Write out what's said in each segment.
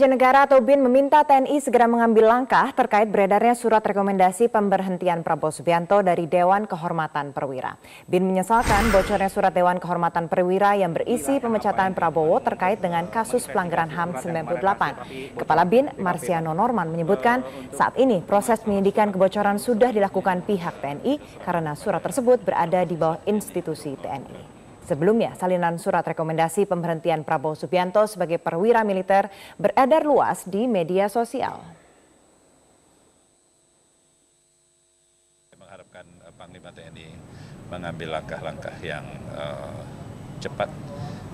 Intelijen Negara atau BIN meminta TNI segera mengambil langkah terkait beredarnya surat rekomendasi pemberhentian Prabowo Subianto dari Dewan Kehormatan Perwira. BIN menyesalkan bocornya surat Dewan Kehormatan Perwira yang berisi pemecatan Prabowo terkait dengan kasus pelanggaran HAM 98. Kepala BIN, Marsiano Norman, menyebutkan saat ini proses penyidikan kebocoran sudah dilakukan pihak TNI karena surat tersebut berada di bawah institusi TNI. Sebelumnya, salinan surat rekomendasi pemberhentian Prabowo Subianto sebagai perwira militer beredar luas di media sosial. Mengharapkan Panglima TNI mengambil langkah-langkah yang cepat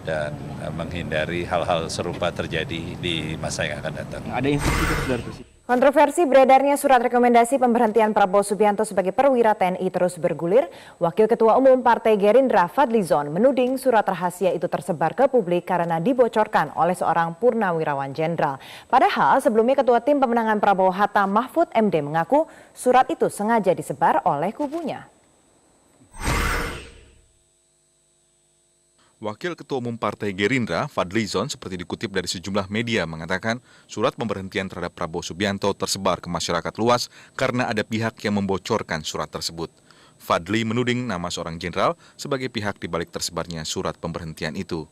dan menghindari hal-hal serupa terjadi di masa yang akan datang. Ada instruksi dari Presiden. Kontroversi beredarnya surat rekomendasi pemberhentian Prabowo Subianto sebagai perwira TNI terus bergulir. Wakil Ketua Umum Partai Gerindra Fadlizon menuding surat rahasia itu tersebar ke publik karena dibocorkan oleh seorang purnawirawan jenderal. Padahal sebelumnya Ketua Tim Pemenangan Prabowo Hatta Mahfud MD mengaku surat itu sengaja disebar oleh kubunya. Wakil Ketua Umum Partai Gerindra, Fadlizon, seperti dikutip dari sejumlah media, mengatakan surat pemberhentian terhadap Prabowo Subianto tersebar ke masyarakat luas karena ada pihak yang membocorkan surat tersebut. Fadli menuding nama seorang jenderal sebagai pihak dibalik tersebarnya surat pemberhentian itu.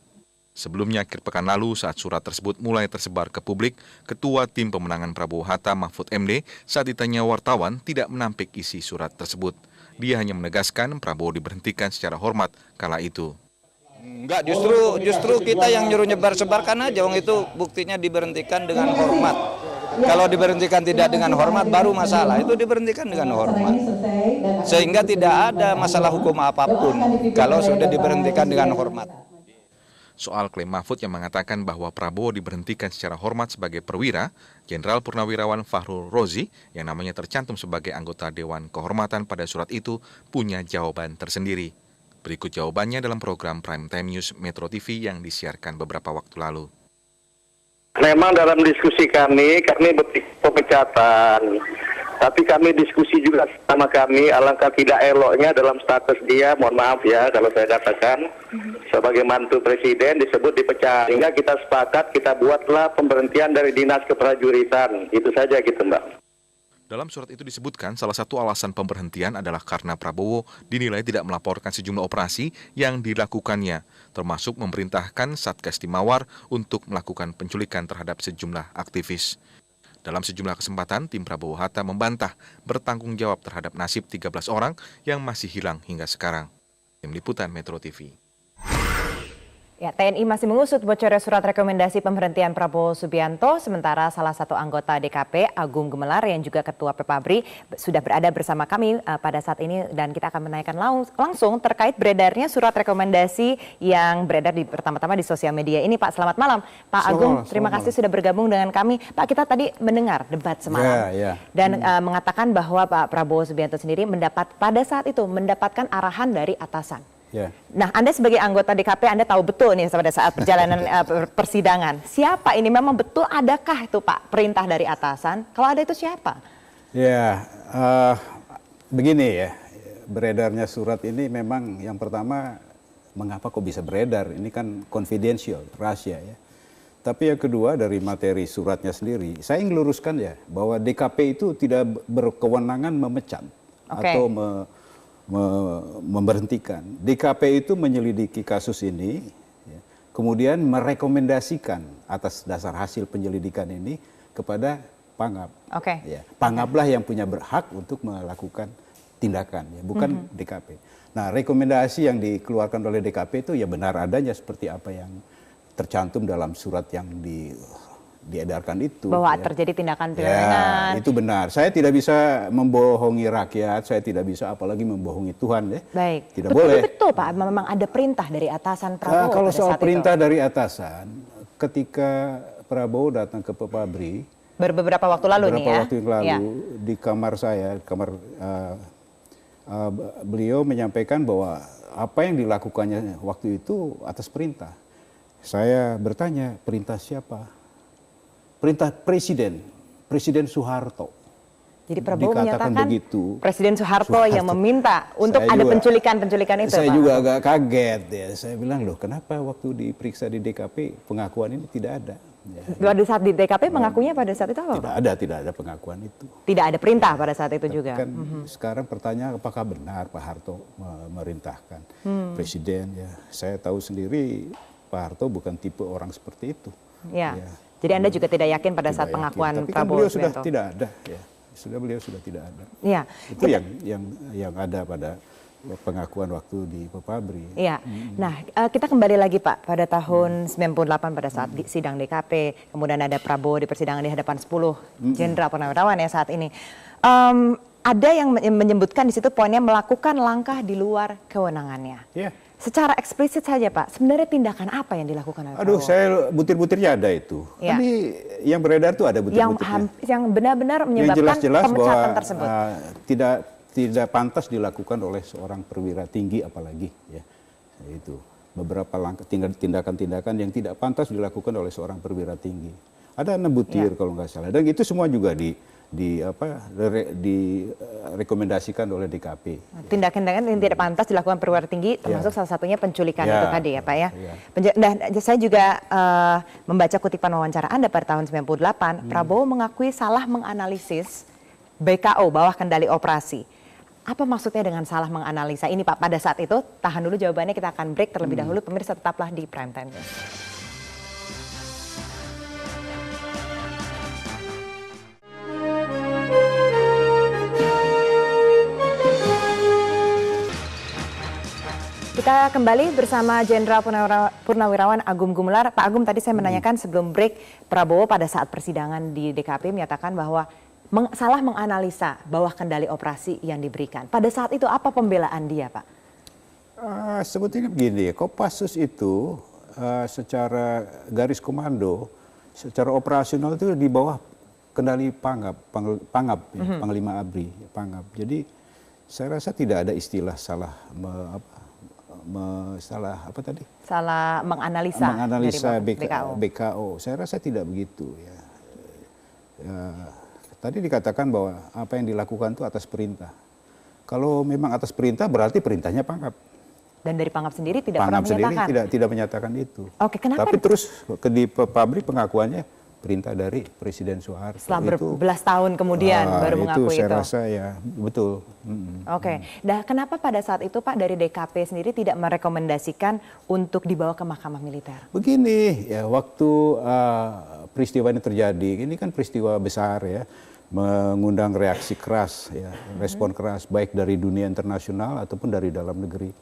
Sebelumnya, akhir pekan lalu saat surat tersebut mulai tersebar ke publik, Ketua Tim Pemenangan Prabowo Hatta Mahfud MD saat ditanya wartawan tidak menampik isi surat tersebut. Dia hanya menegaskan Prabowo diberhentikan secara hormat kala itu. Enggak, justru kita yang nyuruh nyebar-sebarkan aja, wong itu buktinya diberhentikan dengan hormat. Kalau diberhentikan tidak dengan hormat baru masalah, itu diberhentikan dengan hormat. Sehingga tidak ada masalah hukum apapun kalau sudah diberhentikan dengan hormat. Soal klaim Mahfud yang mengatakan bahwa Prabowo diberhentikan secara hormat sebagai perwira, Jenderal Purnawirawan Fahrul Rozi yang namanya tercantum sebagai anggota Dewan Kehormatan pada surat itu punya jawaban tersendiri. Berikut jawabannya dalam program Prime Time News Metro TV yang disiarkan beberapa waktu lalu. Memang dalam diskusi kami pemecatan. Tapi kami diskusi juga sama kami, alangkah tidak eloknya dalam status dia, mohon maaf ya kalau saya katakan, sebagai mantu presiden disebut dipecat. Sehingga kita sepakat, kita buatlah pemberhentian dari dinas keprajuritan. Itu saja gitu Mbak. Dalam surat itu disebutkan salah satu alasan pemberhentian adalah karena Prabowo dinilai tidak melaporkan sejumlah operasi yang dilakukannya, termasuk memerintahkan Satgas Timawar untuk melakukan penculikan terhadap sejumlah aktivis. Dalam sejumlah kesempatan, tim Prabowo Hatta membantah bertanggung jawab terhadap nasib 13 orang yang masih hilang hingga sekarang. Tim Liputan Metro TV. Ya, TNI masih mengusut bocornya surat rekomendasi pemberhentian Prabowo Subianto, sementara salah satu anggota DKP, Agung Gemelar, yang juga Ketua Pepabri, sudah berada bersama kami pada saat ini dan kita akan menanyakan langsung terkait beredarnya surat rekomendasi yang beredar pertama-tama di sosial media ini. Pak, selamat malam. Pak Agung, terima kasih sudah bergabung dengan kami. Pak, kita tadi mendengar debat semalam dan mengatakan bahwa Pak Prabowo Subianto sendiri pada saat itu mendapatkan arahan dari atasan. Nah, Anda sebagai anggota DKP, Anda tahu betul nih pada saat perjalanan persidangan. Siapa ini? Memang betul adakah itu Pak perintah dari atasan? Kalau ada itu siapa? Ya, begini ya, beredarnya surat ini memang yang pertama, mengapa kok bisa beredar? Ini kan confidential, rahasia ya. Tapi yang kedua dari materi suratnya sendiri, saya ingin luruskan ya, bahwa DKP itu tidak berkewenangan memecat atau memberhentikan. DKP itu menyelidiki kasus ini, ya, kemudian merekomendasikan atas dasar hasil penyelidikan ini kepada Pangap. Ya, Pangaplah yang punya hak untuk melakukan tindakan, ya, bukan DKP. Nah, rekomendasi yang dikeluarkan oleh DKP itu ya benar adanya seperti apa yang tercantum dalam surat yang diedarkan itu. Bahwa terjadi tindakan pidana. Ya, itu benar. Saya tidak bisa membohongi rakyat, saya tidak bisa apalagi membohongi Tuhan ya. Baik. Tidak boleh. Betul Pak, memang ada perintah dari atasan Prabowo. Kalau soal perintah dari atasan, ketika Prabowo datang ke Pepabri beberapa waktu lalu di kamar saya, beliau menyampaikan bahwa apa yang dilakukannya waktu itu atas perintah. Saya bertanya, perintah siapa? Perintah Presiden Soeharto. Jadi Prabowo menyatakan begitu. Presiden Soeharto yang meminta untuk ada penculikan itu. Saya Pak juga agak kaget ya. Saya bilang loh, kenapa waktu diperiksa di DKP pengakuan ini tidak ada? Pada saat di DKP mengakunya pada saat itu apa? Tidak ada pengakuan itu. Tidak ada perintah pada saat itu juga. Kan sekarang pertanyaan apakah benar Pak Harto memerintahkan presiden ya. Saya tahu sendiri Pak Harto bukan tipe orang seperti itu. Ya. Jadi Anda juga tidak yakin pada saat pengakuan Tapi Prabowo beliau sudah Subianto? tidak ada ya. Beliau sudah tidak ada. Ya. Itu yang ada pada pengakuan waktu di Pepabri. Iya. Nah, kita kembali lagi Pak pada tahun 98 pada saat sidang DKP, kemudian ada Prabowo di persidangan di hadapan 10 jenderal purnawirawan ya saat ini. Ada yang menyebutkan di situ poinnya melakukan langkah di luar kewenangannya. Iya. Secara eksplisit saja Pak, sebenarnya tindakan apa yang dilakukan oleh Prabowo? Aduh, saya butir-butirnya ada itu. Ya. Tapi yang beredar itu ada butir-butirnya. Yang benar-benar menyebabkan pemecatan tersebut. Tidak pantas dilakukan oleh seorang perwira tinggi apalagi ya. Itu beberapa langkah tindakan-tindakan yang tidak pantas dilakukan oleh seorang perwira tinggi. Ada 6 butir kalau nggak salah. Dan itu semua juga direkomendasikan oleh DKP. Tindakan-tindakan yang tidak pantas dilakukan perwira tinggi, termasuk salah satunya penculikan itu tadi ya Pak ya. Nah, saya juga membaca kutipan wawancara Anda pada tahun 98, Prabowo mengakui salah menganalisis BKO, bawah kendali operasi. Apa maksudnya dengan salah menganalisa ini Pak pada saat itu? Tahan dulu jawabannya, kita akan break terlebih dahulu. Pemirsa tetaplah di Prime Time. Kita kembali bersama Jenderal Purnawirawan Agung Gumelar. Pak Agung, tadi saya menanyakan sebelum break, Prabowo pada saat persidangan di DKP menyatakan bahwa salah menganalisa bawah kendali operasi yang diberikan. Pada saat itu apa pembelaan dia, Pak? Sebetulnya begini, Kopassus itu secara garis komando, secara operasional itu di bawah kendali Pangap, Panglima ABRI, Pangap. Jadi saya rasa tidak ada istilah salah Salah menganalisa BKO. Saya rasa tidak begitu ya. Tadi dikatakan bahwa apa yang dilakukan itu atas perintah. Kalau memang atas perintah berarti perintahnya Pangap. Dan dari Pangap sendiri tidak pernah menyatakan? Tidak menyatakan itu. Oke, kenapa? Tapi terus di pabrik pengakuannya perintah dari Presiden Soeharto. Setelah berbelas tahun kemudian baru mengakui itu. Saya rasa ya betul. Oke, nah kenapa pada saat itu Pak dari DKP sendiri tidak merekomendasikan untuk dibawa ke Mahkamah Militer? Begini ya, waktu peristiwa ini terjadi, ini kan peristiwa besar ya, mengundang reaksi keras ya, respon keras baik dari dunia internasional ataupun dari dalam negeri.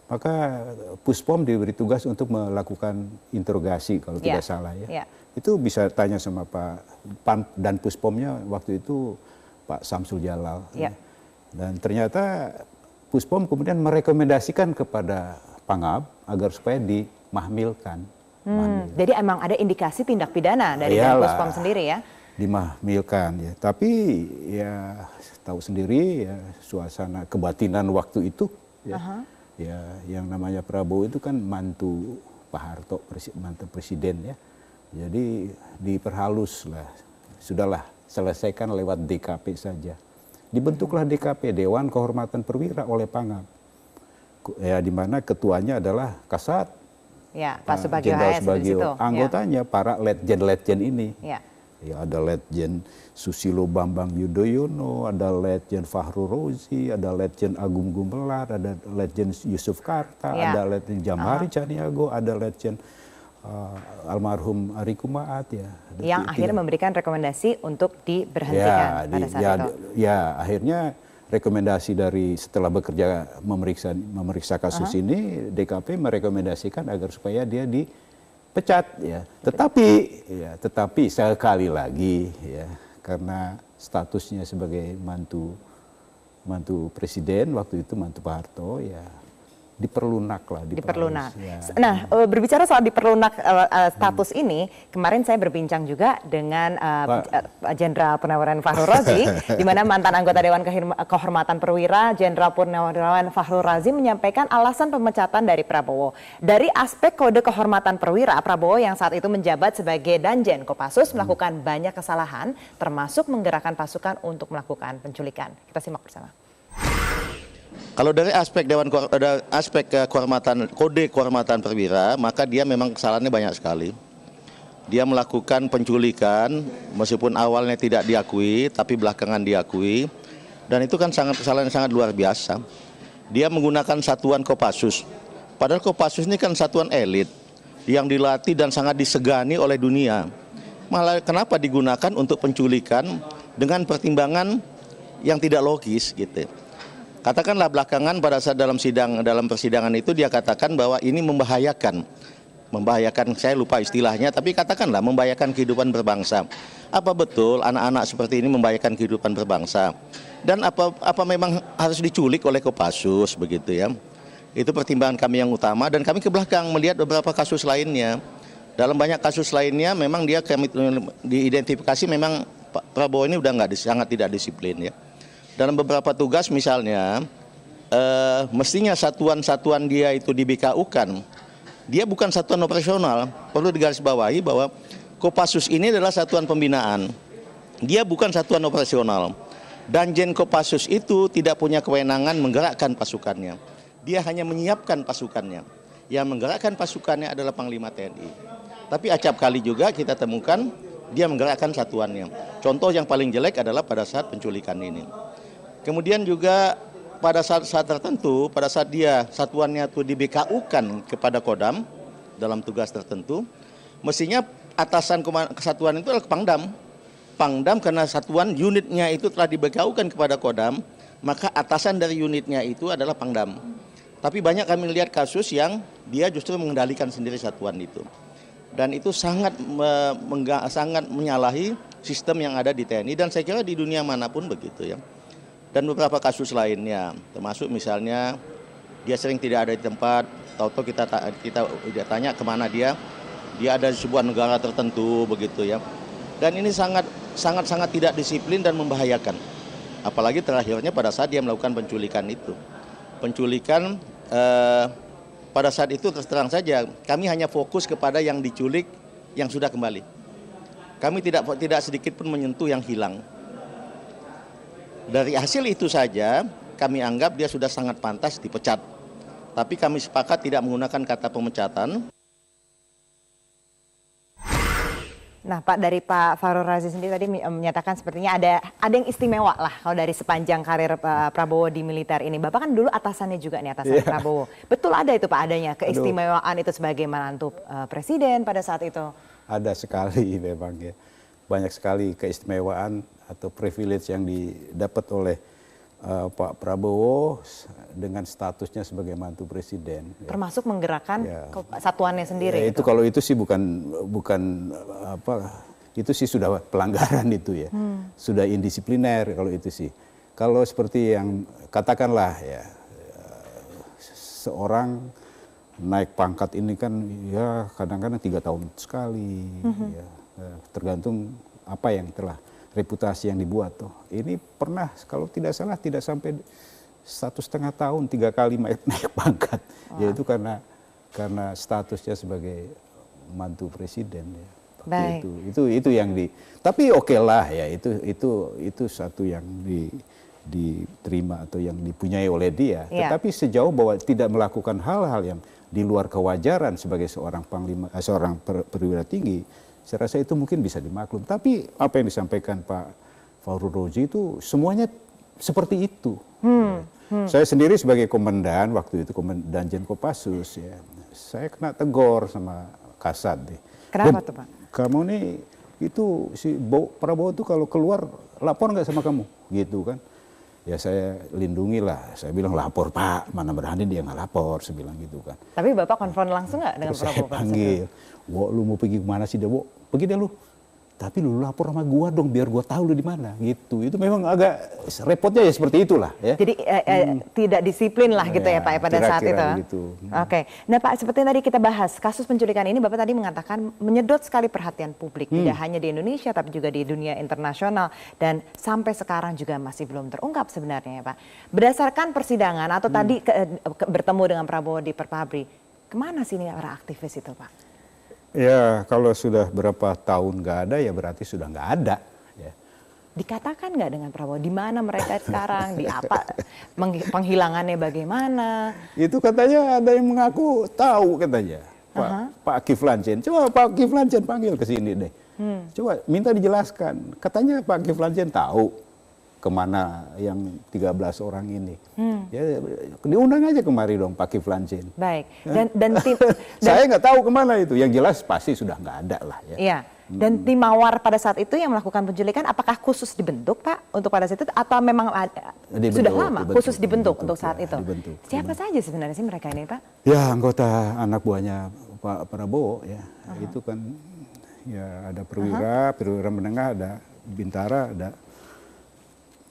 Maka Puspom diberi tugas untuk melakukan interogasi kalau tidak salah ya. Itu bisa tanya sama Pak dan Puspomnya waktu itu Pak Samsul Jalal. Dan ternyata Puspom kemudian merekomendasikan kepada Pangap agar supaya dimahmilkan. Jadi emang ada indikasi tindak pidana dari Puspom sendiri ya? Dimahmilkan ya. Tapi ya tahu sendiri ya suasana kebatinan waktu itu ya. Ya yang namanya Prabowo itu kan mantu Pak Harto, mantu presiden ya. Jadi diperhalus lah, sudahlah selesaikan lewat DKP saja. Dibentuklah DKP, Dewan Kehormatan Perwira oleh Pangap. Ya di mana ketuanya adalah Kasat. Ya, Pak Subagio HS di situ. Anggotanya para letjen-letjen ini. Ya, ada Letjen Susilo Bambang Yudhoyono, ada Letjen Fahru Rozi, ada Letjen Agung Gumelar, ada Letjen Yusuf Karta, ada Letjen Jamhari Caniago, ada Letjen almarhum Ari Kumaat ya. Yang akhirnya memberikan rekomendasi untuk diberhentikan pada saat itu. Ya, akhirnya rekomendasi dari setelah bekerja memeriksa kasus ini, DKP merekomendasikan agar supaya dia dipecat ya. Tetapi sekali lagi ya, karena statusnya sebagai mantu presiden waktu itu, mantu Pak Harto ya, diperlunak. Ya. Nah, berbicara soal diperlunak status ini, kemarin saya berbincang juga dengan Jenderal Purnawirawan Fahru Razi, di mana mantan anggota Dewan Kehormatan Perwira Jenderal Purnawirawan Fahru Razi menyampaikan alasan pemecatan dari Prabowo. Dari aspek kode kehormatan perwira, Prabowo yang saat itu menjabat sebagai Danjen Kopassus melakukan banyak kesalahan, termasuk menggerakkan pasukan untuk melakukan penculikan. Kita simak bersama. Kalau dari aspek kode kehormatan perwira, maka dia memang kesalahannya banyak sekali. dia melakukan penculikan meskipun awalnya tidak diakui tapi belakangan diakui, dan itu kan kesalahan yang sangat luar biasa. Dia menggunakan satuan Kopassus, padahal Kopassus ini kan satuan elit yang dilatih dan sangat disegani oleh dunia. Malah kenapa digunakan untuk penculikan dengan pertimbangan yang tidak logis gitu. Katakanlah belakangan pada saat dalam persidangan itu dia katakan bahwa ini membahayakan, saya lupa istilahnya, tapi katakanlah membahayakan kehidupan berbangsa. Apa betul anak-anak seperti ini membahayakan kehidupan berbangsa? Dan apa memang harus diculik oleh Kopassus begitu ya? Itu pertimbangan kami yang utama, dan kami ke belakang melihat beberapa kasus lainnya. Dalam banyak kasus lainnya memang kami diidentifikasi memang Pak Prabowo ini udah sangat tidak disiplin ya. Dalam beberapa tugas misalnya, mestinya satuan-satuan dia itu di BKU-kan, dia bukan satuan operasional. Perlu digarisbawahi bahwa Kopassus ini adalah satuan pembinaan, dia bukan satuan operasional. Danjen Kopassus itu tidak punya kewenangan menggerakkan pasukannya, dia hanya menyiapkan pasukannya. Yang menggerakkan pasukannya adalah Panglima TNI. Tapi acap kali juga kita temukan dia menggerakkan satuannya. Contoh yang paling jelek adalah pada saat penculikan ini. Kemudian juga pada saat tertentu, pada saat dia satuannya itu di BKU-kan kepada Kodam dalam tugas tertentu, mestinya atasan kesatuan itu adalah Pangdam. Pangdam karena satuan unitnya itu telah di BKU-kan kepada Kodam, maka atasan dari unitnya itu adalah Pangdam. Tapi banyak kami lihat kasus yang dia justru mengendalikan sendiri satuan itu. Dan itu sangat menyalahi sistem yang ada di TNI, dan saya kira di dunia manapun begitu ya. Dan beberapa kasus lainnya, termasuk misalnya dia sering tidak ada di tempat, tahu-tahu kita tanya kemana dia ada di sebuah negara tertentu begitu ya. Dan ini sangat tidak disiplin dan membahayakan. Apalagi terakhirnya pada saat dia melakukan penculikan itu. Penculikan pada saat itu terus terang saja kami hanya fokus kepada yang diculik yang sudah kembali. Kami tidak sedikit pun menyentuh yang hilang. Dari hasil itu saja kami anggap dia sudah sangat pantas dipecat. Tapi kami sepakat tidak menggunakan kata pemecatan. Nah Pak, dari Pak Fahrul Razi sendiri tadi menyatakan sepertinya ada yang istimewa lah kalau dari sepanjang karir Prabowo di militer ini. Bapak kan dulu atasannya juga nih, atasan Prabowo. Betul ada itu Pak adanya keistimewaan itu sebagai menantu presiden pada saat itu? Ada sekali memang ya. Banyak sekali keistimewaan atau privilege yang didapat oleh Pak Prabowo dengan statusnya sebagai mantu presiden. Termasuk menggerakkan satuannya sendiri. Ya, itu kalau itu sih bukan apa, itu sih sudah pelanggaran itu ya, sudah indisipliner kalau itu sih. Kalau seperti yang katakanlah ya, seorang naik pangkat ini kan ya kadang-kadang 3 tahun sekali, ya, tergantung apa yang telah reputasi yang dibuat tuh. Ini pernah kalau tidak salah tidak sampai 1,5 tahun 3 kali naik pangkat, yaitu karena statusnya sebagai mantu presiden ya. Baik. Itu yang tapi oke lah ya, itu satu yang diterima atau yang dipunyai oleh dia. Tetapi sejauh bahwa tidak melakukan hal-hal yang di luar kewajaran sebagai seorang seorang perwira tinggi, saya rasa itu mungkin bisa dimaklum. Tapi apa yang disampaikan Pak Fahrul Razi itu semuanya seperti itu. Saya sendiri sebagai komandan waktu itu, Danjen Kopassus ya, saya kena tegur sama Kasat deh. Kenapa tuh Pak? Kamu nih itu si Prabowo tuh kalau keluar lapor nggak sama kamu gitu kan? Ya saya lindungi lah, saya bilang lapor Pak, mana berani dia nggak lapor, saya bilang gitu kan. Tapi Bapak konfront langsung nggak dengan Prabowo? Saya panggil, wo lu mau pergi kemana sih dia, wo? Pergi deh lu. Tapi lu lapor sama gua dong, biar gua tahu lu di mana, gitu. Itu memang agak repotnya ya seperti itulah ya. Jadi tidak disiplin lah gitu ya Pak pada saat itu. Gitu. Oke, nah Pak seperti yang tadi kita bahas, kasus penculikan ini Bapak tadi mengatakan menyedot sekali perhatian publik, tidak hanya di Indonesia tapi juga di dunia internasional, dan sampai sekarang juga masih belum terungkap sebenarnya ya Pak. Berdasarkan persidangan atau tadi bertemu dengan Prabowo di Perpabri, kemana sih ini para aktivis itu Pak? Ya kalau sudah berapa tahun nggak ada ya berarti sudah nggak ada. Ya. Dikatakan nggak dengan Prabowo di mana mereka sekarang, di apa, penghilangannya bagaimana? Itu katanya ada yang mengaku tahu katanya. Pak Kiflan Zen. Coba Pak Kiflan Zen panggil ke sini deh. Coba minta dijelaskan. Katanya Pak Kiflan Zen tahu kemana yang 13 orang ini. Ya, diundang aja kemari dong Pak Kiflan Zen. Baik. Dan tim saya nggak tahu kemana itu. Yang jelas pasti sudah nggak ada lah. Ya. Iya. Dan tim Mawar pada saat itu yang melakukan penculikan, apakah khusus dibentuk Pak untuk pada saat itu atau memang sudah lama khusus dibentuk untuk saat itu? Siapa saja sebenarnya sih mereka ini Pak? Ya anggota anak buahnya Pak Prabowo ya. Itu kan ya ada perwira, perwira menengah, ada bintara, ada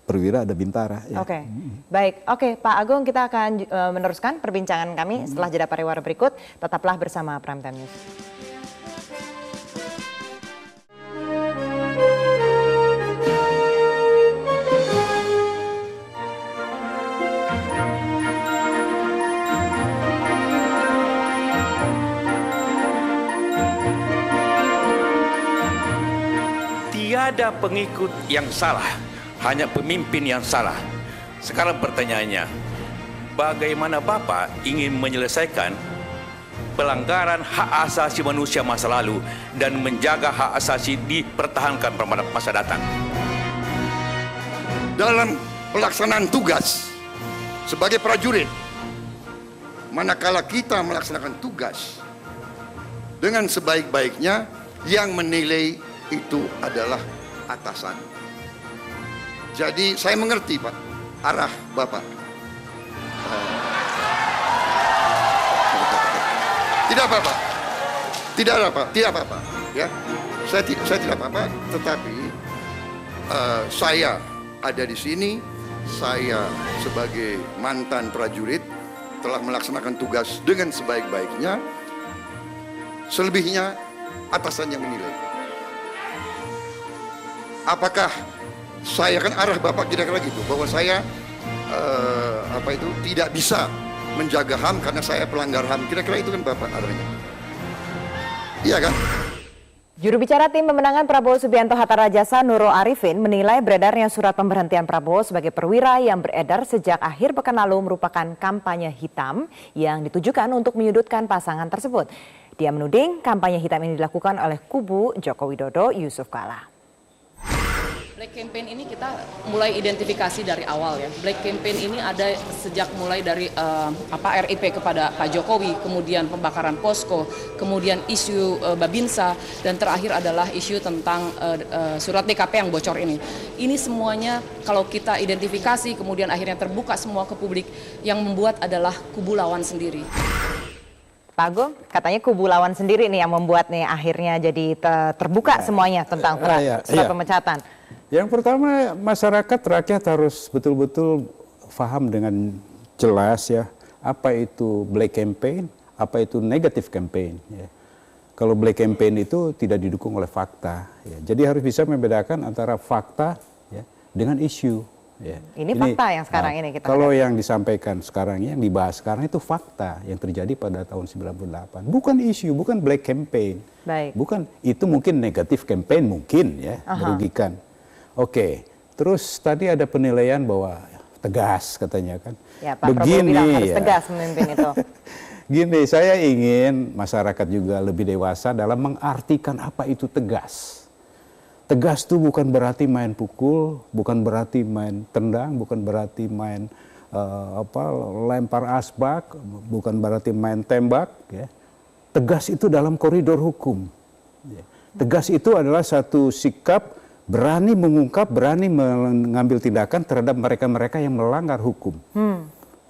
perwira, ada bintara. Ya. Oke, baik. Oke, Pak Agung, kita akan meneruskan perbincangan kami setelah jeda pariwara berikut. Tetaplah bersama Prime Time News. Tiada pengikut yang salah, hanya pemimpin yang salah. Sekarang pertanyaannya, bagaimana Bapak ingin menyelesaikan pelanggaran hak asasi manusia masa lalu dan menjaga hak asasi dipertahankan pada masa datang? Dalam pelaksanaan tugas sebagai prajurit, manakala kita melaksanakan tugas dengan sebaik-baiknya, yang menilai itu adalah atasan. Jadi saya mengerti Pak, arah Bapak. Tidak apa-apa, tidak apa-apa, ya. Saya tidak apa-apa, tetapi saya ada di sini. Saya sebagai mantan prajurit telah melaksanakan tugas dengan sebaik-baiknya. Selebihnya atasan yang menilai. Apakah saya kan arah Bapak kira-kira gitu, bahwa saya tidak bisa menjaga HAM karena saya pelanggar HAM, kira-kira itu kan Bapak arahnya, iya kan? Juru bicara tim pemenangan Prabowo Subianto Hatta Rajasa Nurul Arifin menilai beredarnya surat pemberhentian Prabowo sebagai perwira yang beredar sejak akhir pekan lalu merupakan kampanye hitam yang ditujukan untuk menyudutkan pasangan tersebut. Dia menuding kampanye hitam ini dilakukan oleh kubu Joko Widodo Yusuf Kala. Black campaign ini kita mulai identifikasi dari awal ya. Black campaign ini ada sejak mulai dari RIP kepada Pak Jokowi, kemudian pembakaran posko, kemudian isu Babinsa, dan terakhir adalah isu tentang surat DKP yang bocor ini. Ini semuanya kalau kita identifikasi kemudian akhirnya terbuka semua ke publik, yang membuat adalah kubu lawan sendiri. Pak Agung, katanya kubu lawan sendiri nih yang membuat nih akhirnya jadi terbuka semuanya tentang surat pemecatan. Yang pertama, masyarakat rakyat harus betul-betul paham dengan jelas ya, apa itu black campaign, apa itu negative campaign. Ya. Kalau black campaign itu tidak didukung oleh fakta. Ya. Jadi harus bisa membedakan antara fakta ya, dengan isu. Ya. Ini fakta yang sekarang ini kita kalau yang disampaikan sekarang, yang dibahas sekarang itu fakta yang terjadi pada tahun 98. Bukan isu, bukan black campaign. Baik. Bukan, itu mungkin negative campaign mungkin ya, merugikan. Oke, terus tadi ada penilaian bahwa tegas katanya kan. Ya, Pak Prabowo bilang harus tegas memimpin itu. Gini, saya ingin masyarakat juga lebih dewasa dalam mengartikan apa itu tegas. Tegas itu bukan berarti main pukul, bukan berarti main tendang, bukan berarti main lempar asbak, bukan berarti main tembak. Ya. Tegas itu dalam koridor hukum. Ya. Tegas itu adalah satu sikap berani mengungkap, berani mengambil tindakan terhadap mereka-mereka yang melanggar hukum.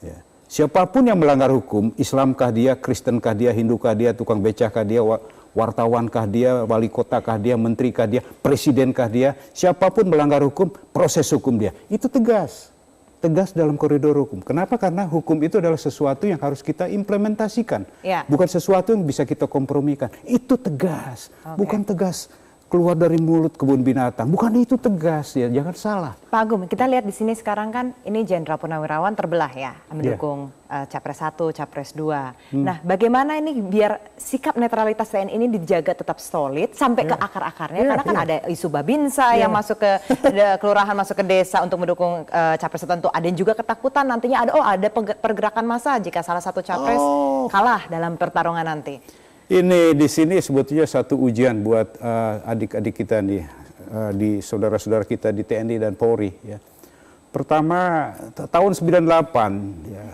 Ya. Siapapun yang melanggar hukum, Islamkah dia, Kristenkah dia, Hindukah dia, tukang becakah dia, wartawankah dia, wali kotakah dia, menterikah dia, presidenkah dia, siapapun melanggar hukum, proses hukum dia. Itu tegas. Tegas dalam koridor hukum. Kenapa? Karena hukum itu adalah sesuatu yang harus kita implementasikan. Ya. Bukan sesuatu yang bisa kita kompromikan. Itu tegas. Bukan tegas keluar dari mulut kebun binatang. Bukan itu tegas ya, jangan salah. Pak Agung, kita lihat di sini sekarang kan ini Jenderal Purnawirawan terbelah ya, mendukung Capres 1, Capres 2. Nah, bagaimana ini biar sikap netralitas TNI ini dijaga tetap solid sampai ke akar-akarnya? Karena kan ada isu Babinsa yang masuk ke kelurahan, masuk ke desa untuk mendukung Capres tertentu. Ada juga ketakutan nantinya ada pergerakan massa jika salah satu Capres kalah dalam pertarungan nanti. Ini di sini sebetulnya satu ujian buat adik-adik kita nih, di saudara-saudara kita di TNI dan Polri. Ya. Pertama, tahun 98, ya,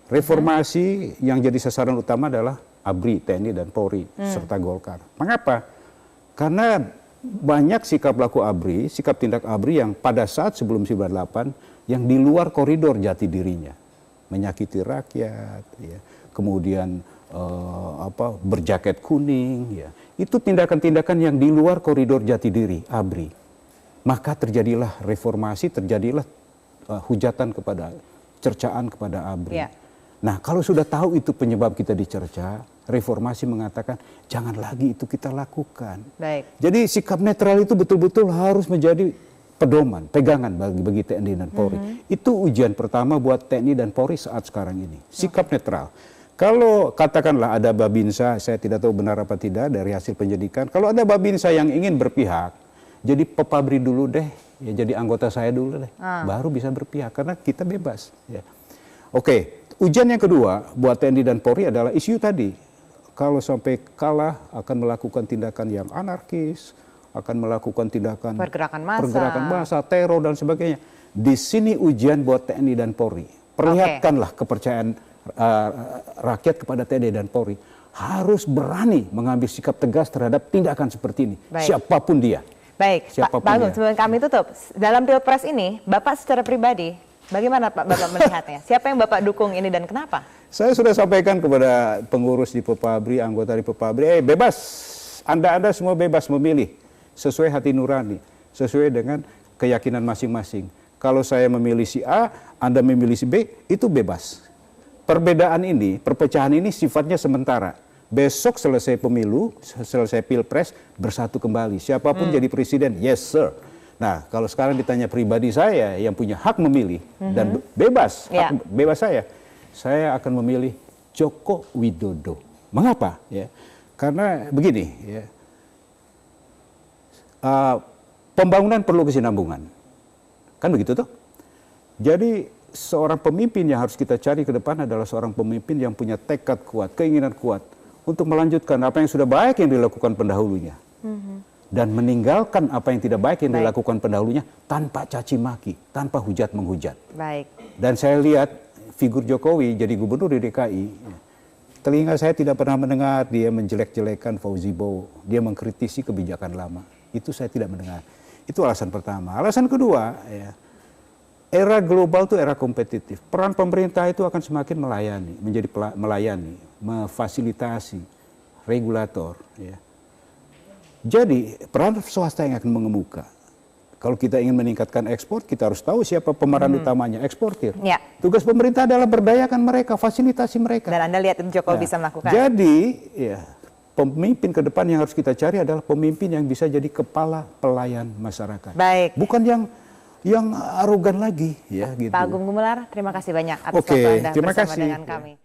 reformasi yang jadi sasaran utama adalah ABRI, TNI dan Polri, serta Golkar. Mengapa? Karena banyak sikap laku ABRI, sikap tindak ABRI yang pada saat sebelum 98, yang di luar koridor jati dirinya. Menyakiti rakyat, ya. Kemudian berjaket kuning, ya. Itu tindakan-tindakan yang di luar koridor jati diri ABRI. Maka terjadilah reformasi, terjadilah hujatan kepada, cercaan kepada ABRI. Ya. Nah, kalau sudah tahu itu penyebab kita dicerca, reformasi mengatakan jangan lagi itu kita lakukan. Baik. Jadi sikap netral itu betul-betul harus menjadi pedoman, pegangan bagi TNI dan Polri. Itu ujian pertama buat TNI dan Polri saat sekarang ini. Sikap netral. Kalau katakanlah ada babinsa, saya tidak tahu benar apa tidak dari hasil penyidikan. Kalau ada babinsa yang ingin berpihak, jadi pepabri dulu deh, ya jadi anggota saya dulu deh, baru bisa berpihak karena kita bebas. Ya. Oke, ujian yang kedua buat TNI dan Polri adalah isu tadi. Kalau sampai kalah akan melakukan tindakan yang anarkis, akan melakukan tindakan pergerakan massa, teror dan sebagainya. Di sini ujian buat TNI dan Polri. Perlihatkanlah kepercayaan rakyat kepada TNI dan Polri, harus berani mengambil sikap tegas terhadap tindakan seperti ini. Baik. Siapapun dia. Baik, siapapun Pak Agung, sebelum kami tutup, dalam Pilpres ini, Bapak secara pribadi, bagaimana Bapak melihatnya? Siapa yang Bapak dukung ini dan kenapa? Saya sudah sampaikan kepada pengurus di Pepabri, anggota di Pepabri, bebas, Anda semua bebas memilih sesuai hati nurani, sesuai dengan keyakinan masing-masing. Kalau saya memilih si A, Anda memilih si B, itu bebas. Perbedaan ini, perpecahan ini sifatnya sementara. Besok selesai pemilu, selesai Pilpres, bersatu kembali. Siapapun jadi presiden, yes sir. Nah, kalau sekarang ditanya pribadi saya yang punya hak memilih dan bebas, bebas saya akan memilih Joko Widodo. Mengapa? Ya, karena begini, ya, pembangunan perlu kesinambungan, kan begitu tuh. Jadi seorang pemimpin yang harus kita cari ke depan adalah seorang pemimpin yang punya tekad kuat, keinginan kuat untuk melanjutkan apa yang sudah baik yang dilakukan pendahulunya dan meninggalkan apa yang tidak baik yang dilakukan pendahulunya tanpa caci maki, tanpa hujat menghujat. Baik. Dan saya lihat figur Jokowi jadi gubernur di DKI, telinga saya tidak pernah mendengar dia menjelek-jelekan Fauzi Bowo, dia mengkritisi kebijakan lama. Itu saya tidak mendengar. Itu alasan pertama. Alasan kedua, ya, era global itu era kompetitif. Peran pemerintah itu akan semakin melayani, menjadi melayani, memfasilitasi, regulator. Ya. Jadi peran swasta yang akan mengemuka. Kalau kita ingin meningkatkan ekspor, kita harus tahu siapa pemeran utamanya, eksportir. Ya. Tugas pemerintah adalah berdayakan mereka, fasilitasi mereka. Dan Anda lihat Jokowi bisa melakukan. Jadi, ya, pemimpin ke depan yang harus kita cari adalah pemimpin yang bisa jadi kepala pelayan masyarakat. Baik. Bukan yang arogan lagi, ya gitu. Pak Agung Gumelar, terima kasih banyak atas waktu Anda bersama dengan kami.